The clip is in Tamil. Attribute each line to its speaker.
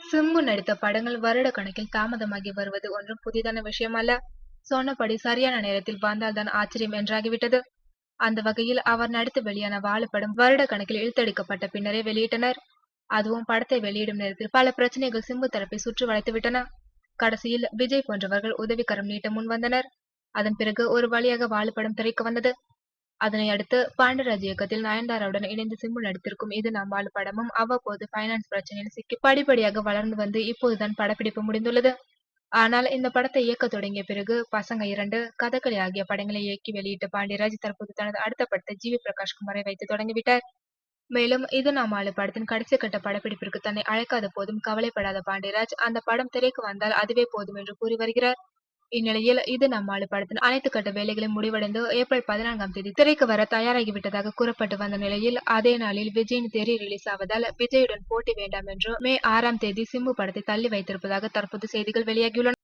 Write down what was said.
Speaker 1: சிம்பு நடித்த படங்கள் வருட கணக்கில் தாமதமாகி வருவது ஒன்றும் புதிதான விஷயம் அல்ல. சொன்னபடி சரியான நேரத்தில் வந்தால்தான் ஆச்சரியம் என்றாகிவிட்டது. அந்த வகையில் அவர் நடித்து வெளியான வாழு படம் வருட கணக்கில் இழுத்தடிக்கப்பட்ட பின்னரே வெளியிட்டனர். அதுவும் படத்தை வெளியிடும் நேரத்தில் பல பிரச்சனைகள் சிம்பு தரப்பை சுற்றி வளைத்துவிட்டன. கடைசியில் விஜய் போன்றவர்கள் உதவிக்கரம் நீட்ட முன் வந்தனர். அதன் பிறகு ஒரு வழியாக வாழு படம் திரைக்கு வந்தது. அதனை அடுத்து பாண்டியராஜ் இயக்கத்தில் நயன்தாராவுடன் இணைந்து சிம்பு நடித்திருக்கும் இது நாம் வாழு படமும் அவ்வப்போது பைனான்ஸ் பிரச்சனையில் சிக்கி படிப்படியாக வளர்ந்து வந்து இப்போதுதான் படப்பிடிப்பு முடிந்துள்ளது. ஆனால் இந்த படத்தை இயக்க தொடங்கிய பிறகு பசங்க 2, கதகளி ஆகிய படங்களை இயக்கி வெளியிட்ட பாண்டியராஜ் தற்போது தனது அடுத்த படத்தை ஜிவி பிரகாஷ் குமாரை வைத்து தொடங்கிவிட்டார். மேலும் இது நாம் ஆளு படத்தின் கடைசி கட்ட படப்பிடிப்பிற்கு தன்னை அழைக்காத போதும் கவலைப்படாத பாண்டியராஜ் அந்த படம் திரைக்கு வந்தால் அதுவே போதும் என்று கூறி வருகிறார். இந்நிலையில் இது நம்ம ஆளு படத்தின் அனைத்து கட்ட வேலைகளும் முடிவடைந்து ஏப்ரல் 14ஆம் தேதி திரைக்கு வர தயாராகிவிட்டதாக கூறப்பட்டு வந்த நிலையில் அதே நாளில் விஜயின் தெறி ரிலீஸ் ஆவதால் விஜயுடன் போட்டி வேண்டாம் என்று மே 6ஆம் தேதி சிம்பு படத்தை தள்ளி வைத்திருப்பதாக தற்போது செய்திகள் வெளியாகியுள்ளன.